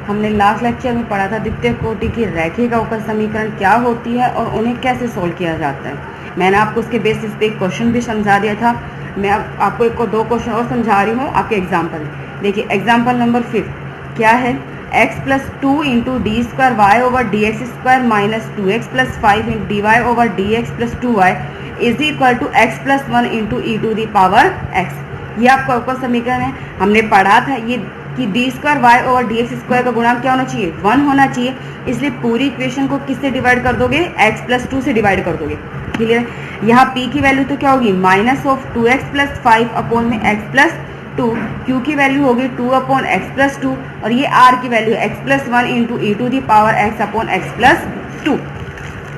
हमने last lecture में पढ़ा था द्वितीय कोटि की रैखिक अवकल समीकरण क्या होती है और उन्हें कैसे सोल्व किया जाता है। मैंने आपको उसके बेसिस पे एक क्वेश्चन भी समझा दिया था। मैं आपको एक को दो क्वेश्चन और समझा रही हूँ आपके एग्जाम्पल। देखिए एग्जाम्पल नंबर 5 क्या है, x plus 2 into D square Y over D x square minus 2x plus 5 into D Y over D x plus 2y is equal to x plus 1 into E to the power x। ये आपका अवकल समीकरण है। हमने पढ़ा था ये कि D square Y over D x square का गुणांक क्या होना चाहिए, 1 होना चाहिए। इसलिए पूरी इक्वेशन को किससे डिवाइड कर दोगे, x प्लस 2 से डिवाइड कर दोगे। क्लियर। यहाँ p की वैल्यू तो क्या होगी, minus of 2x plus 5 upon में x प्लस 2, q की वैल्यू होगी 2 अपॉन x प्लस 2 और ये r की value x plus 1 into E to the power x upon x plus 2।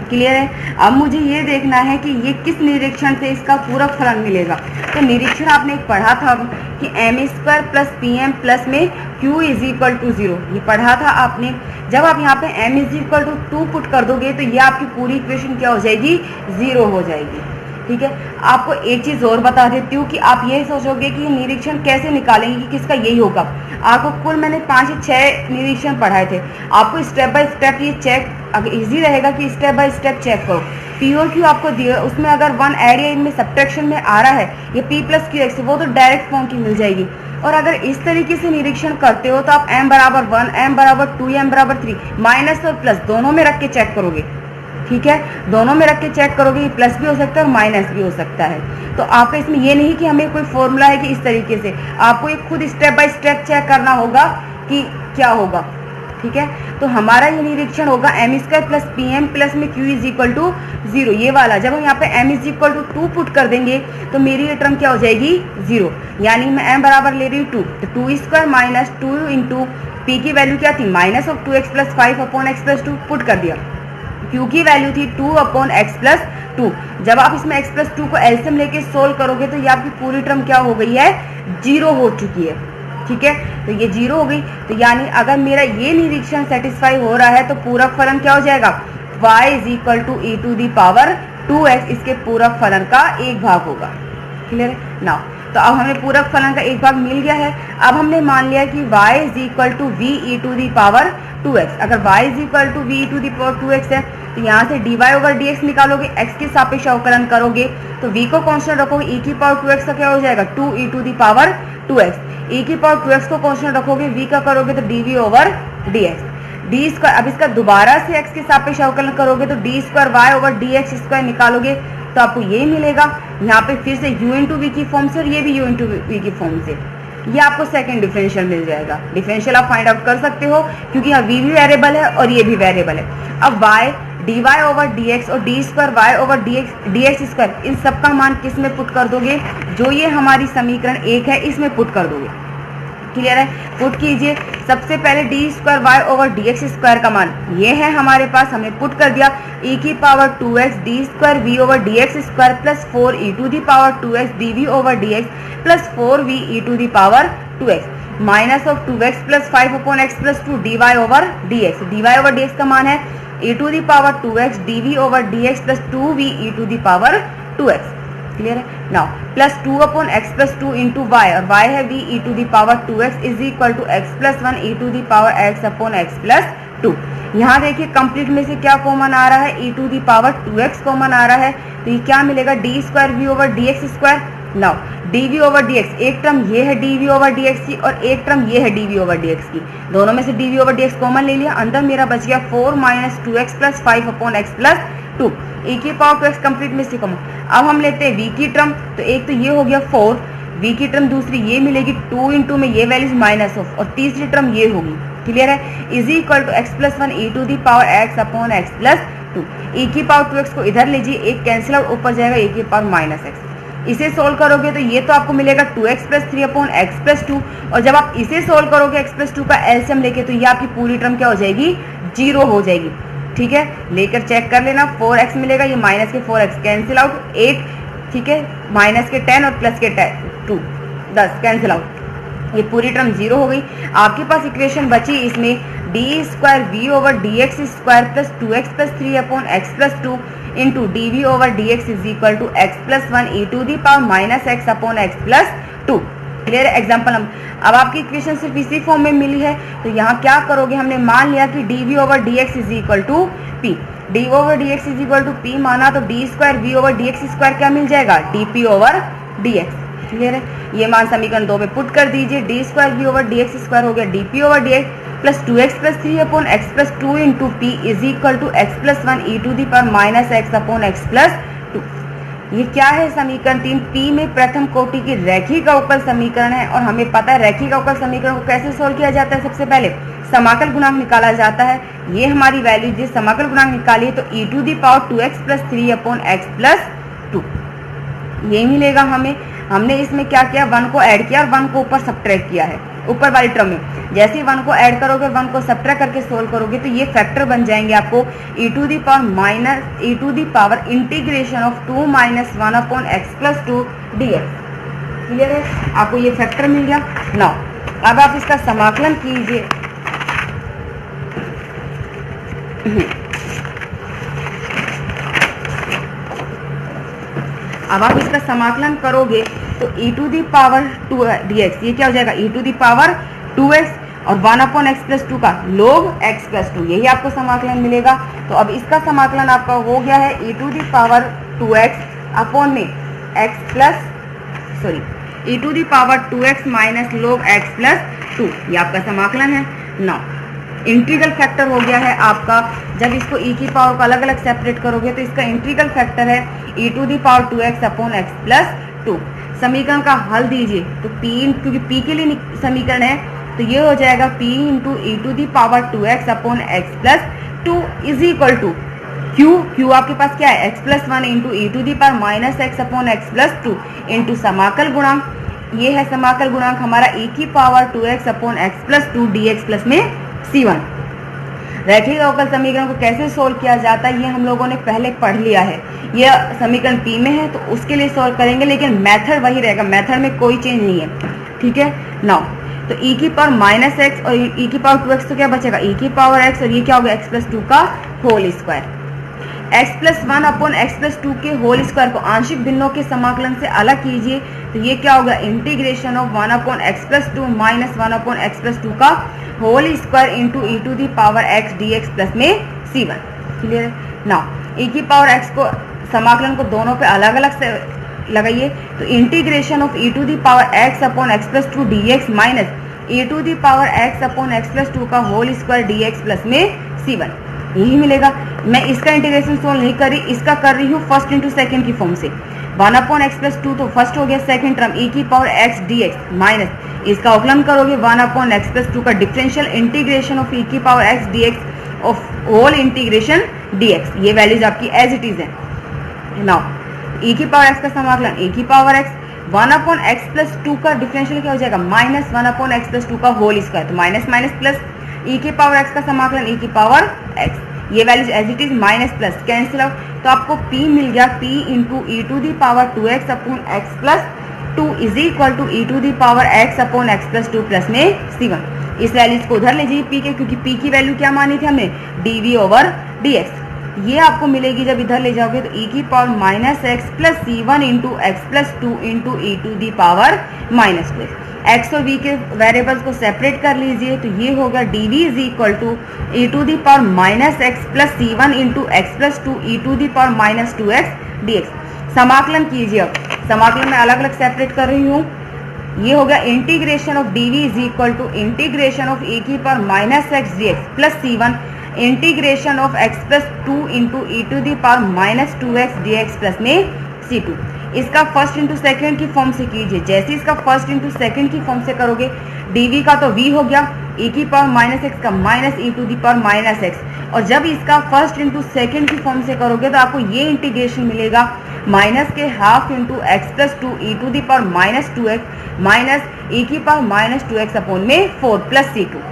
Clear है। अब मुझे ये देखना है कि ये किस निरीक्षण से इसका पूरक फलन मिलेगा। तो निरीक्षण आपने एक पढ़ा था कि M square plus P M plus में q इज इक्वल टू 0, ये पढ़ा था आपने। जब आप यहाँ पे m is equal to 2 put कर दोगे तो ये आपकी पूरी इक्वेशन क्या हो जाएगी, 0 हो जाएगी। ठीक है। आपको एक चीज और बता देती हूँ कि आप ये सोचोगे कि निरीक्षण कैसे निकालेंगे कि किसका यही होगा। आपको कुल मैंने 5 या 6 निरीक्षण पढ़ाए थे। आपको स्टेप बाय स्टेप ये चेक, अगर इजी रहेगा कि स्टेप बाय स्टेप चेक करो। पी और क्यू आपको दिया, उसमें अगर 1 ऐड या इनमें सब्ट्रैक्शन में आ रहा है ये p प्लस क्यू एक्स, वो तो डायरेक्ट फॉर्म की मिल जाएगी। और अगर इस तरीके से निरीक्षण करते हो तो आप m बराबर 1, m बराबर 2 या m बराबर 3 माइनस और प्लस दोनों में रख के चेक करोगे। ठीक है, दोनों में रख के चेक करोगे, ये प्लस भी हो सकता है और माइनस भी हो सकता है। तो आपका इसमें ये नहीं कि हमें कोई फॉर्मूला है कि इस तरीके से, आपको ये खुद स्टेप बाय स्टेप चेक करना होगा कि क्या होगा। ठीक है, तो हमारा ये निरीक्षण होगा M square plus P M plus में क्यू इज इक्वल टू 0, ये वाला। जब हम यहाँ पे M is equal to 2 put कर देंगे तो मेरी ये टर्म क्या हो जाएगी, 0। यानी मैं एम बराबर ले रही हूँ 2, तो 2 स्क्वायर माइनस 2 इंटू पी की वैल्यू क्या थी, minus of 2x plus 5 upon x plus 2 put कर दिया। q की वैल्यू थी 2 अपॉन एक्स प्लस 2। जब आप इसमें x प्लस 2 को एलसीएम लेके सोल्व करोगे तो ये आपकी पूरी टर्म क्या हो गई है, 0 हो चुकी है। ठीक है, तो ये 0 हो गई। तो यानी अगर मेरा ये निरीक्षण सेटिस्फाई हो रहा है तो पूरक फलन क्या हो जाएगा, y is equal to E to the power 2x, इसके पूरक फलन का एक भाग होगा। क्लियर है ना। तो अब हमें पूरक फलन का एक भाग मिल गया है। अब हमने मान लिया कि y is equal to V E to the power 2x। अगर y is equal to V E to the power 2x है तो यहाँ से dy ओवर dx निकालोगे, x के सापेक्ष अवकलन करोगे तो v को कांस्टेंट रखोगे, e की पावर 2x का क्या हो जाएगा, 2 ई to the power 2x। e की पावर 2x को कांस्टेंट रखोगे, v का करोगे तो dv over dx। D square, अब इसका दोबारा से x के सापेक्ष अवकलन करोगे तो D square Y over D x square निकालोगे तो आपको यही मिलेगा। यहाँ पे फिर से u इंटू वी की फॉर्म से और ये भी u इंटू वी की फॉर्म से, ये आपको सेकंड डिफरेंशियल मिल जाएगा। डिफरेंशियल आप फाइंड आउट कर सकते हो क्योंकि यहाँ v भी वेरिएबल है और ये भी वेरिएबल है। अब y d Y over D x और d square Y over D x square, इन सब का मान किस में पुट कर दोगे, जो ये हमारी समीकरण 1 है इसमें पुट कर दोगे। क्लियर है, पुट कीजिए। सबसे पहले D square Y over D x square का मान ये है हमारे पास, हमने पुट कर दिया e की power 2x D square we over D x square plus 4 E to the power 2x D we over D x plus 4 V E to the power 2x minus of 2x plus 5 upon x plus 2 D Y over D X. D Y over D एक्स का मान है e to the power 2x D we over D x plus 2 V E to the power 2x। Clear है। Now plus 2 upon x plus 2 into Y, और Y है V E to the power 2x is equal to X plus 1 E to the power X upon x plus 2। यहाँ देखिए complete में से क्या common आ रहा है, e to the power 2x common आ रहा है तो ये क्या मिलेगा, d square we over D x square. Now d we over D x, एक टर्म ये है d we over D x की और एक टर्म ये है d we over D x की, दोनों में से d we over D x common ले लिया, अंदर मेरा बच गया 4 minus 2x plus 5 upon x plus 2, e की पावर 2x कंप्लीट में से कॉमन। अब हम लेते हैं v की टर्म, तो एक तो ये हो गया 4, v की टर्म दूसरी ये मिलेगी 2 इंटू में ये वैल्यूज माइनस ऑफ, और तीसरी टर्म ये होगी। क्लियर है, is equal to X plus 1 E to the power X upon x plus 2। e की पावर 2x को इधर लीजिए, एक कैंसिल आउट, ऊपर जाएगा e की पावर माइनस एक्स। इसे सोल्व करोगे तो ये तो आपको मिलेगा 2x plus 3 upon x plus 2, और जब आप इसे सोल्व करोगे x प्लस 2 का एलसीएम लेके तो ये आपकी पूरी टर्म क्या हो जाएगी, 0 हो जाएगी। ठीक है, लेकर चेक कर लेना, 4x मिलेगा, ये माइनस के 4x कैंसिल आउट, 8, ठीक है, माइनस के 10 और प्लस के 2 10 कैंसिल आउट, ये पूरी टर्म 0 हो गई। आपके पास इक्वेशन बची इसमें D square we over D x square plus 2x plus 3 upon x plus 2 into D we over D x is equal to X plus 1 E to the power minus x upon x plus 2। Clear है। Example अब आपकी equation सिर्फ इसी form में मिली है, तो यहाँ क्या करोगे, हमने मान लिया कि dv over dx is equal to P. D over D x is equal to P माना तो D square we over D x square क्या मिल जाएगा, DP over D X. Clear है। ये मान समीकरण 2 में पुट कर दीजिए, D square we over D x square हो गया DP over D x plus 2x plus 3 upon x plus 2 into P is equal to X plus 1 E to the power minus x upon x plus 2। ये क्या है, समीकरण 3 P में प्रथम कोटि की रैखिक अवकल समीकरण है। और हमें पता है रैखिक अवकल समीकरण को कैसे सोल्व किया जाता है, सबसे पहले समाकल गुणांक निकाला जाता है। ये हमारी वैल्यू जिस समाकल गुणांक निकाली तो e to the power 2x plus 3 upon x plus 2 ये मिलेगा हमें। हमने इसमें क्या किया, 1 को ऐड किया और 1 को ऊपर सब्ट्रैक्ट किया है ऊपर वाली टर्म में। जैसे ही 1 को ऐड करोगे 1 को सब्ट्रैक्ट करके सोल्व करोगे तो ये फैक्टर बन जाएंगे आपको e to the power integration of 2 minus 1 upon x plus 2 dx। Clear है, आपको ये फैक्टर मिल गया। नाउ अब आप इसका समाकलन कीजिए। अब आप इसका समाकलन करोगे तो e to the power 2 dx ये क्या हो जाएगा, e to the power 2x और 1 अपॉन एक्स प्लस 2 का लोग x प्लस 2, यही आपको समाकलन मिलेगा। तो अब इसका समाकलन आपका हो गया है e to the power 2x upon में x plus e to the power 2x minus log x plus 2, ये आपका समाकलन है। नाउ इंटीग्रल फैक्टर हो गया है आपका, जब इसको e की पावर को अलग अलग सेपरेट करोगे तो इसका इंटीग्रल फैक्टर है e to the power 2x upon x plus 2। समीकरण का हल दीजिए तो p, क्योंकि p के लिए समीकरण है तो ये हो जाएगा p into E to the power 2x upon x plus 2 is equal to q आपके पास क्या है x plus 1 into E to the power minus x upon x plus 2 into समाकल गुणांक, ये है समाकल गुणांक हमारा e की power 2x upon x plus 2 dx plus में C1। रैखिक अवकल समीकरण को कैसे सोल्व किया जाता है ये हम लोगों ने पहले पढ़ लिया है। ये समीकरण P में है तो उसके लिए सोल्व करेंगे, लेकिन मेथड वही रहेगा, मेथड में कोई चेंज नहीं है। ठीक है। नाउ तो e की पावर माइनस एक्स और e की पावर 2x तो क्या बचेगा, e की पावर x और ये क्या होगा एक्स प्लस 2 का whole square. x plus 1 upon x plus 2 के होल स्क्वायर को आंशिक भिन्नों के समाकलन से अलग कीजिए तो ये क्या होगा, integration of 1 upon x plus 2 minus 1 upon x plus 2 का whole square into E to the power X D x plus में C1। क्लियर है। नाउ e की पावर x को समाकलन को दोनों पे अलग अलग से लगाइए तो integration of E to the power x upon x plus 2 dx minus E to the power x upon x plus 2 का होल स्क्वायर dx प्लस में C1 यही मिलेगा। मैं इसका इंटीग्रेशन सोल्व नहीं कर रही, इसका कर रही हूँ फर्स्ट इंटू सेकेंड की फॉर्म से। 1 अपॉन एक्स प्लस 2 तो फर्स्ट हो गया, सेकेंड टर्म e की पावर x dx माइनस इसका अवकलन करोगे 1 अपॉन एक्स प्लस 2 का डिफरेंशियल इंटीग्रेशन ऑफ e की power x dx of whole integration dx, ये वैल्यूज आपकी एज इट इज है। नाउ e की पावर x का समाकलन e की power x 1 upon x plus 2 का डिफरेंशियल क्या हो जाएगा, माइनस 1 अपॉन एक्स प्लस 2 का होल स्क्वायर, तो माइनस माइनस प्लस e की पावर x का समाकलन e की पावर x, ये values as it is minus plus cancel out तो आपको p मिल गया, p into E to the power 2x upon x plus 2 is equal to E to the power x upon x plus 2 plus में C1। इस values को उधर ले जाइए p के, क्योंकि p की वैल्यू क्या मानी थी हमने, dv ओवर dx, ये आपको मिलेगी जब इधर ले जाओगे तो e की power minus X plus C1 into x plus 2 into E to the power minus 2। x और v के वेरिएबल्स को सेपरेट कर लीजिए तो ये होगा dv is equal to E to the power minus X plus C1 into x plus 2 E to the power minus 2x dx। समाकलन कीजिए, अब समाकलन में अलग अलग सेपरेट कर रही हूँ। ये हो गया integration of dv is equal to integration of e की power minus X dx plus C1 integration of x plus 2 into E to the power minus 2x dx plus में C2। इसका फर्स्ट इंटू सेकेंड की form से कीजिए, जैसे इसका first into second की form से करोगे dv का तो v हो गया, e की पावर माइनस एक्स का minus E to the power minus x, और जब इसका फर्स्ट इंटू सेकेंड की फॉर्म से करोगे तो आपको ये इंटीग्रेशन मिलेगा माइनस के half into x plus 2 E to the power minus 2x minus e की पावर माइनस 2x अपॉन में 4 प्लस C2।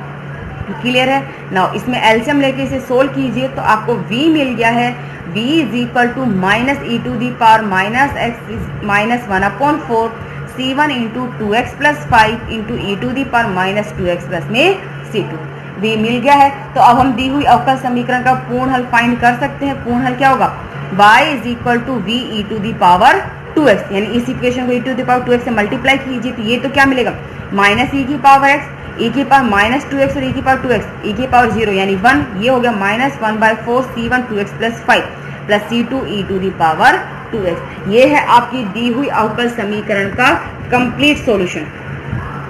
क्लियर है। नाउ इसमें एलसीएम लेके इसे सोल्व कीजिए तो आपको v मिल गया है, v is equal to minus E to the power minus X minus 1 upon 4 C1 into 2x plus 5 into E to the power minus 2x plus में C2। v मिल गया है तो अब हम दी हुई अवकल समीकरण का पूर्ण हल फाइंड कर सकते हैं। पूर्ण हल क्या होगा, y is equal to v E to the power 2x, यानी इस इक्वेशन को e to the power 2x से मल्टीप्लाई कीजिए तो ये तो क्या मिलेगा माइनस e की पावर x, e की पावर माइनस 2x और e की पावर 2x, e की पावर 0 यानी 1, ये हो गया minus 1/4 c1 2x plus 5 plus c2 e to the power 2x। ये है आपकी दी हुई अवकल समीकरण का कंप्लीट सॉल्यूशन।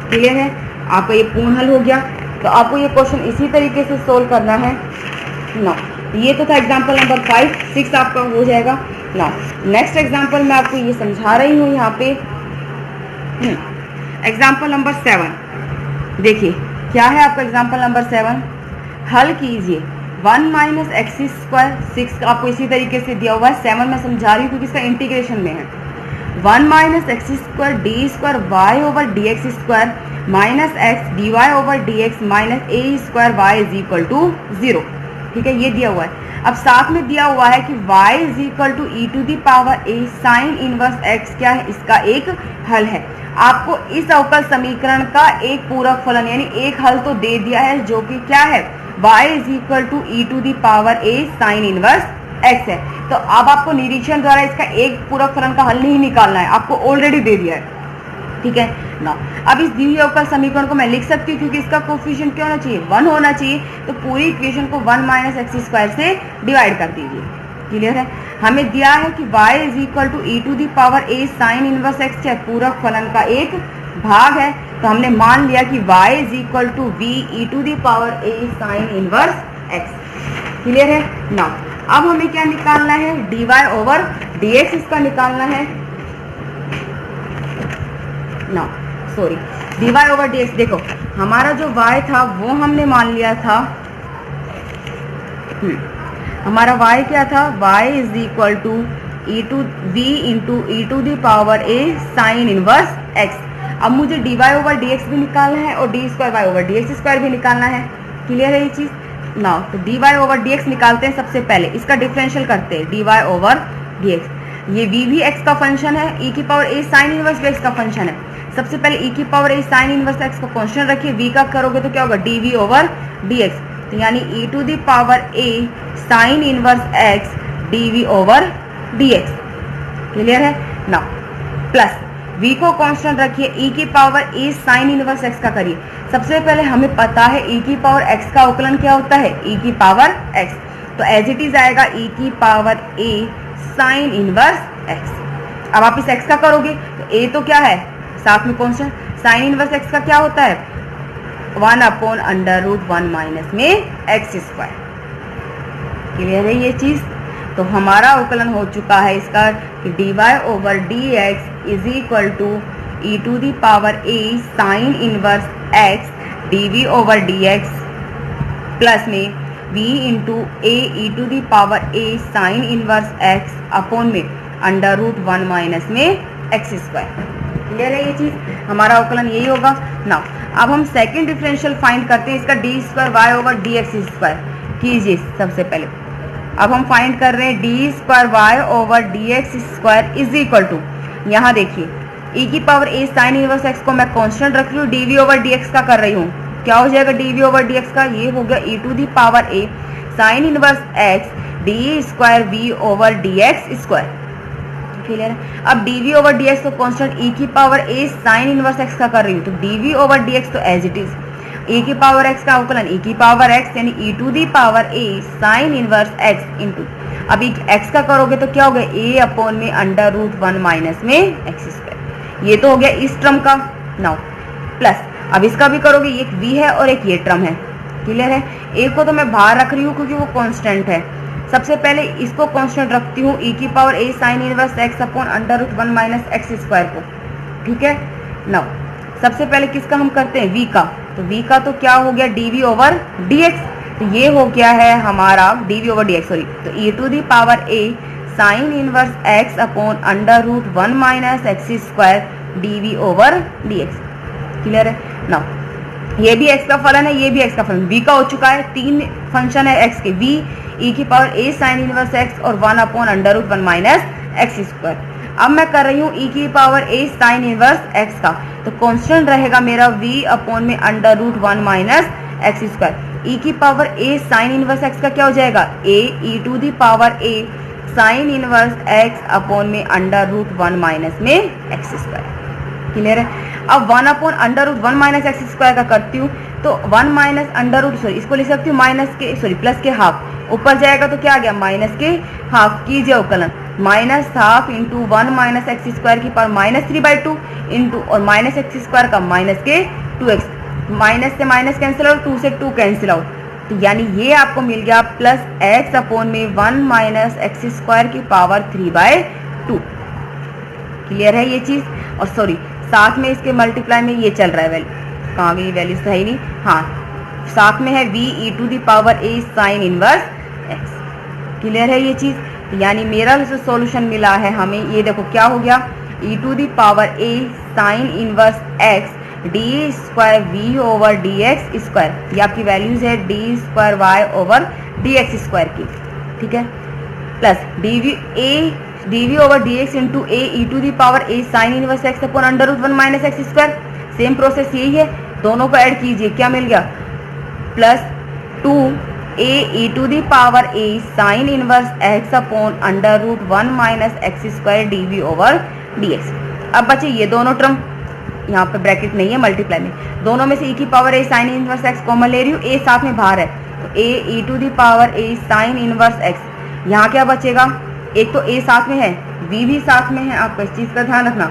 क्लियर है, आपका ये पूर्ण हल हो गया। तो आपको ये क्वेश्चन इसी तरीके से सोल्व करना है ना। ये तो था एग्जाम्पल नंबर 5, 6 आपका हो जाएगा ना। नेक्स्ट एग्जाम्पल मैं आपको ये समझा रही हूँ यहाँ पे। एग्जाम्पल नंबर 7 देखिए क्या है आपका एग्जाम्पल नंबर 7। हल कीजिए 1 माइनस एक्स स्क्वायर, 6 आपको इसी तरीके से दिया हुआ है। 7 मैं समझा रही हूँ क्योंकि इसका इंटीग्रेशन में है। 1 minus x square D square Y over D x square minus X D Y over D X minus A square Y is equal to 0। ठीक है, ये दिया हुआ है। अब साथ में दिया हुआ है कि y is equal to E to the power A sine inverse x क्या है, इसका एक हल है। आपको इस अवकल समीकरण का एक पूरक फलन यानी एक हल तो दे दिया है जो कि क्या है y is equal to E to the power A sine inverse x है। तो अब आपको निरीक्षण द्वारा इसका एक पूरक फलन का हल नहीं निकालना है, आपको ऑलरेडी दे दिया है। ठीक है ना। अब इस दी हुई अवकल समीकरण को मैं लिख सकती हूँ क्योंकि इसका कोफिशिएंट क्या होना चाहिए 1 होना चाहिए। तो पूरी इक्वेशन को 1 माइनस एक्स स्क्वायर से डिवाइड कर दीजिए। क्लियर है, हमें दिया है कि y is equal to E to the power A sine inverse X है, पूरक फलन का एक भाग है। तो हमने मान लिया कि y is equal to V E to the power A sine inverse X. Clear है ना। अब हमें क्या निकालना है dy ओवर dx इसका निकालना है ना, सॉरी dy ओवर dx। देखो हमारा जो y था वो हमने मान लिया था, हमारा y क्या था, y is equal to E to V into E to the power A sine inverse x। अब मुझे dy ओवर dx भी निकालना है और d square y over dx square भी निकालना है। क्लियर है ये चीज ना। तो dy ओवर dx निकालते हैं। सबसे पहले इसका डिफरेंशियल करते हैं dy ओवर dx। ये v भी x का फंक्शन है, e की पावर a साइन इनवर्स भी x का फंक्शन है। सबसे पहले e की power a sine inverse x को कांस्टेंट रखिए, v का करोगे तो क्या होगा dv ओवर dx। तो यानी e to the power a sine inverse x dv over dx। Clear है ना। प्लस v को कांस्टेंट रखिए, e की power a sine inverse x का करिए। सबसे पहले हमें पता है e की पावर x का अवकलन क्या होता है, e की पावर x। तो एज इट इज आएगा e की power a sine inverse x। अब आप इस x का करोगे तो a तो क्या है साथ में कांस्टेंट, साइन इनवर्स x का क्या होता है 1/√1 माइनस में x स्क्वायर। क्लियर है ये चीज। तो हमारा अवकलन हो चुका है इसका कि dy over dx is equal to E to the power a sine inverse x dv over dx plus में v into a e to the power a sine inverse x upon में √1 माइनस में x square. Clear है ये चीज, हमारा अवकलन यही होगा ना। अब हम सेकंड डिफरेंशियल फाइंड करते हैं इसका d square Y over D x square कीजिए सबसे पहले। अब हम फाइंड कर रहे हैं d square Y over D x square is equal to, यहाँ देखिए e की power a sine inverse x को मैं कांस्टेंट रख रही हूँ, dv ओवर dx का कर रही हूँ। क्या हो जाएगा dv ओवर dx का, ये हो गया e to the power a sine inverse x d square v over dx square. Clear है। अब dv ओवर dx को कांस्टेंट e की power a sine inverse x का कर रही हूँ, तो dv ओवर dx तो एज इट इज e की पावर x का अवकलन e की पावर x यानी e to the power a sine inverse x into, अभी x का करोगे तो क्या हो गया a अपॉन में √1 माइनस में x स्क्वायर। ये तो हो गया इस टर्म का नाउ। प्लस अब इसका भी करोगे, एक v है और एक ये टर्म है। क्लियर है। एक को तो मैं बाहर रख रही हूँ क्योंकि वो कांस्टेंट है। सबसे पहले इसको कांस्टेंट रखती हूँ e की power a sine inverse x upon √1 minus x square को। ठीक है नाउ सबसे पहले किसका हम करते हैं v का, तो v का तो क्या हो गया dv ओवर dx। तो ये हो गया है हमारा dv ओवर dx, सॉरी, तो e to the power a sine inverse x upon √1 minus x square dv over dx। Clear है नाउ ये भी x का फलन है, ये भी x का फलन, v का हो चुका है। तीन फंक्शन है x के, v e की power a sine inverse x और 1 अपॉन √1 माइनस x स्क्वायर। अब मैं कर रही हूँ e की power a sine inverse x का, तो कांस्टेंट रहेगा मेरा v अपॉन में √1 माइनस x स्क्वायर। e की power a sine inverse x का क्या हो जाएगा a e to the power a sine inverse x upon में अंडर रूट 1 माइनस में एक्स स्क्वायर। क्लियर है? अब 1 upon under root 1 minus x square का करती हूँ तो 1 माइनस अंडर रूट, सॉरी इसको लिख सकती हूँ प्लस के हाफ, ऊपर जाएगा तो क्या आ गया माइनस के हाफ, कीजिए अवकलन minus half into 1 minus x square की पावर माइनस 3/2 इंटू और माइनस एक्स स्क्वायर का माइनस के 2x, माइनस से माइनस कैंसिल आउट, 2 से 2 कैंसिल आउट, तो यानी ये आपको मिल गया प्लस एक्स अपॉन में 1 माइनस एक्स स्क्वायर की पावर 3/2। क्लियर है ये चीज? और सॉरी साथ में इसके मल्टीप्लाई में ये चल रहा है वैल्यू, कहाँ गई वैल्यू तो है ही नहीं, हाँ साथ में है v e to the power a sine inverse x। Clear है ये चीज? यानी मेरा जो सॉल्यूशन मिला है हमें, ये देखो क्या हो गया, e to the power a sine inverse x d square we over D x square, ये आपकी वैल्यूज है d square Y over D x square की, ठीक है, plus d we over D x into a e to the power A sine inverse x upon under root 1 minus x square. Same process यही है, दोनों को add कीजिए, क्या मिल गया plus 2 a e to the power A sine inverse x upon under root 1 minus x square d we over D x. अब बचे ये दोनों टर्म, यहाँ पे ब्रैकेट नहीं है मल्टीप्लाई में, दोनों में से e की power a sine inverse x common ले रही हूँ, a साथ में बाहर है तो a e to the power a sine inverse x। यहाँ क्या बचेगा, एक तो a साथ में है, v भी साथ में है, आपको इस चीज का ध्यान रखना,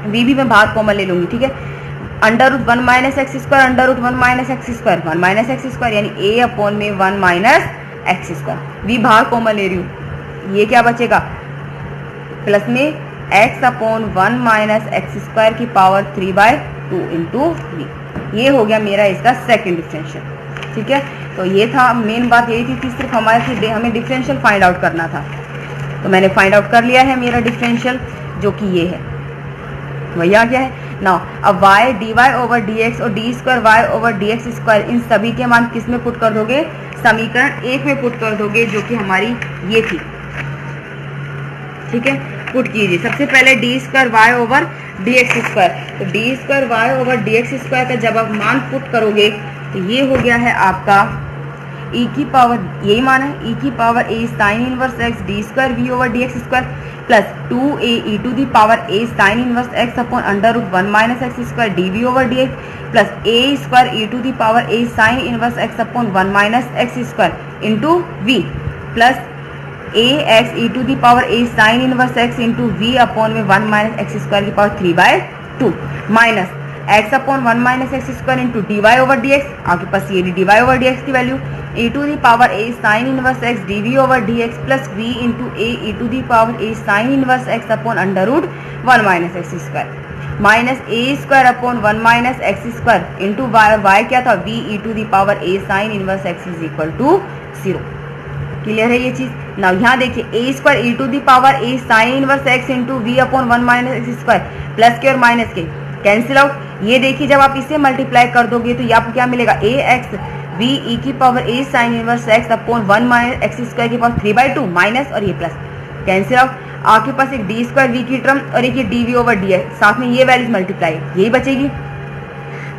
v भी मैं बाहर कॉमन ले लूंगी, ठीक है, under root 1 minus x square, under root 1 minus x square, 1 minus x square यानी a अपॉन में 1 माइनस एक्स स्क्वायर, v बाहर कॉमन ले रही हूँ, ये क्या बचेगा प्लस में x upon 1 minus x square की पावर 3/2 इंटू वी। ये हो गया मेरा इसका सेकंड डिफरेंशियल, ठीक है। तो ये था, मेन बात यही थी कि सिर्फ हमें डिफरेंशियल फाइंड आउट करना था, तो मैंने फाइंड आउट कर लिया है मेरा डिफरेंशियल, जो कि ये है, वही आ गया है। नाउ अब y dy ओवर dx और d square Y over D x square, इन सभी के मान किस में पुट कर दोगे, समीकरण 1 में पुट कर दोगे, जो कि हमारी ये थी, ठीक है। पुट कीजिए सबसे पहले D square Y over D x square, तो D square Y over D x square का जब आप मान पुट करोगे तो ये हो गया है आपका e की पावर, यही मान है, e की power a sine inverse x d square we over D x square plus 2a e to the power a sine inverse x upon under root 1 minus x square d we over D x plus a square e to the power a sine inverse x upon 1 minus x square into v plus a x e to the power a sine inverse x into v upon में 1 minus x square की power 3/2 minus x upon 1 minus x square into D Y over D x, आपके पास ये d Y over D x की value e to the power a sine inverse x d we over D x plus v into a e to the power a sine inverse x upon under root 1 minus x square minus a square upon 1 minus x square into y क्या था v e to the power a sine inverse x is equal to 0। Clear है ये चीज? ना यहाँ देखिए a square e to the power a sine inverse x into v upon 1 minus x square plus के और माइनस के cancel out, ये देखिए जब आप इसे मल्टीप्लाई कर दोगे तो ये आपको क्या मिलेगा, a x v e की power a sine inverse x upon 1 minus x square की पावर 3/2 माइनस और ये प्लस कैंसिल आउट, आपके पास एक डी स्क्वायर वी की टर्म और एक ये d we over D x, साथ में ये वैल्यूज मल्टीप्लाई, यही बचेगी।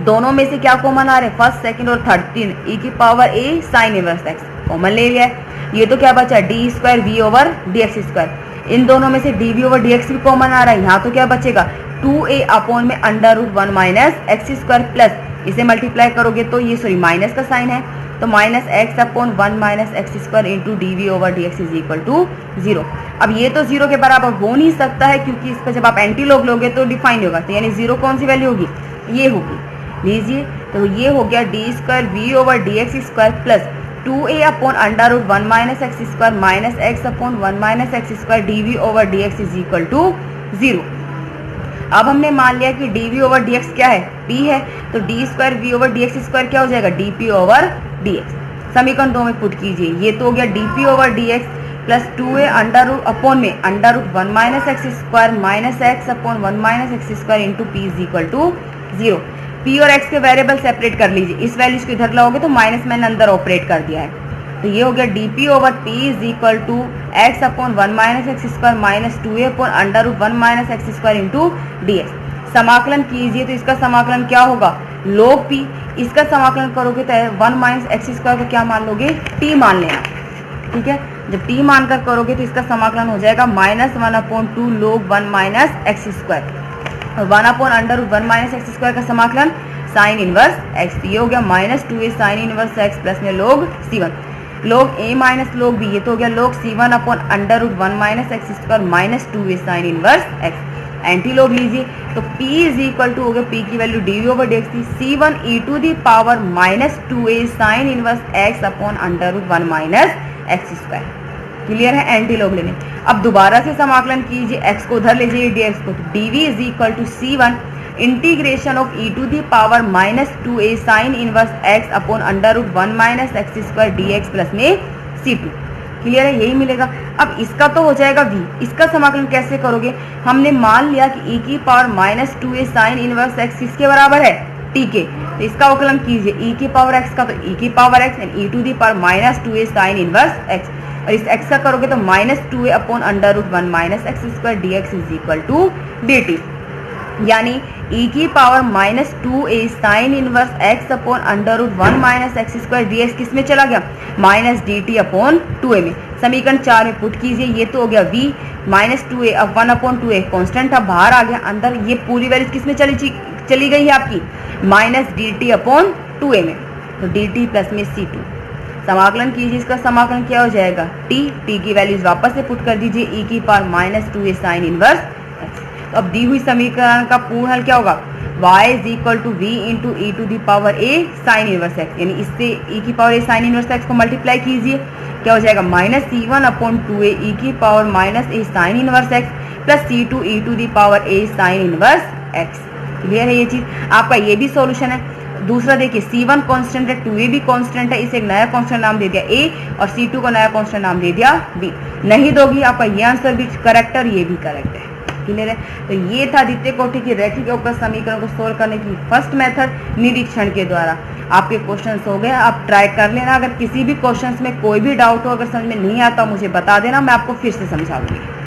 दोनों में से क्या कॉमन आ रहे हैं, फर्स्ट सेकंड और थर्ड, 3 e की power a sine inverse x common ले लिया है, ये तो क्या बचा d square we over D x square, इन दोनों में से d we over D x भी कॉमन आ रहा है, यहाँ तो क्या बचेगा 2a अपॉन में under root 1 minus x square plus इसे मल्टीप्लाई करोगे तो ये सॉरी माइनस का साइन है तो minus x upon 1 minus x square into D we over D x is equal to 0। अब ये तो 0 के बराबर हो नहीं सकता है क्योंकि इसका जब आप एंटी लॉग लोगे तो डिफाइन होगा, तो यानी 0 कौन सी वैल्यू होगी, ये होगी, लीजिए तो ये हो गया d square we over D x square plus 2a upon under root 1 minus x square minus x upon 1 minus x square d we over D x is equal to 0। अब हमने मान लिया कि d we over D x क्या है, p है, तो D square we over D x square क्या हो जाएगा, d p over D x. समीकरण 2 में पुट कीजिए, ये तो हो गया d p over D x plus 2a under root upon में under root 1 minus x square minus x upon 1 minus x square into P is equal to 0। p और x के वेरिएबल सेपरेट कर लीजिए, इस वैल्यूज को इधर लाओगे तो माइनस मैंने अंदर ऑपरेट कर दिया है, तो ये हो गया d p over p is equal to x upon 1 minus x square minus 2a upon under root 1 minus x square into d x. समाकलन कीजिए तो इसका समाकलन क्या होगा, log p, इसका समाकलन करोगे तो 1 माइनस एक्स स्क्वायर को क्या मान लोगे, t मान लेना, ठीक है। जब t मानकर करोगे तो इसका समाकलन हो जाएगा -1/2 log 1 माइनस एक्स स्क्वायर और 1/√1 माइनस एक्स स्क्वायर का समाकलन साइन इनवर्स x। ये हो गया -2a sine inverse x plus में log c1 log a minus log b, ये तो हो गया log c1/√1 minus x square minus 2a sine inverse x। Anti log लीजिए तो p इज इक्वल टू हो गया p की वैल्यू dv/dx थी c1 e⁻ minus 2a sine inverse x/√1 minus x square. Clear है, एंटी लॉग लेने। अब दोबारा से समाकलन कीजिए, x को उधर ले जाइए dx को, तो dv is equal to c1 integration of e⁻ minus 2a sine inverse x/√1 minus x square dx plus में c2। क्लियर है, यही मिलेगा। अब इसका तो हो जाएगा v, इसका समाकलन कैसे करोगे? हमने मान लिया कि e⁻ minus 2a sine inverse x किसके बराबर है? t के, तो इसका अवकलन कीजिए e⁻x का, तो e⁻x and e⁻ minus 2a sine inverse x, और इस x का करोगे तो -2a/√1 minus x square dx is equal to dt, यानी e⁻ minus 2a sine inverse x/√1 minus x square dx किस में चला गया? माइनस dt/2a में। समीकरण 4 में पुट कीजिए, ये तो हो गया v -2a, अब 1/2a कॉन्स्टेंट अब बाहर आ गया, अंदर ये पूरी वैल्यू किस में चली गई है आपकी? माइनस dt/2a में, तो dt प्लस में c2। समाकलन कीजिए, इसका समाकलन क्या हो जाएगा? t की वैल्यूज वापस से पुट कर दीजिए e⁻ minus 2a sine inverse x। तो अब दी हुई समीकरण का पूर्ण हल क्या होगा? y is equal to v into e⁻a sine inverse x, यानी इससे e⁻a साइन इनवर्स x को मल्टीप्लाई कीजिए, क्या हो जाएगा? -c1/2a e⁻ minus a sine inverse x plus c2 e⁻a sine inverse x। Clear है ये चीज? आपका ये भी सॉल्यूशन है। दूसरा देखिए, c1 कांस्टेंट है, 2a भी कांस्टेंट है, इसे एक नया कांस्टेंट नाम दे दिया a और c2 को नया कांस्टेंट नाम दे दिया b। नहीं दोगी आपका ये आंसर भी करेक्ट है और ये भी करेक्ट है। क्लियर है? तो ये था द्वितीय कोटि की रैखिक अवकल समीकरण को सोल्व करने की फर्स्ट मेथड निरीक्षण के द्वारा। आपके क्वेश्चंस हो गए, आप ट्राई कर लेना। अगर किसी भी क्वेश्चंस में कोई भी डाउट हो, अगर समझ में नहीं आता मुझे बता देना, मैं आपको फिर से समझा दूंगी।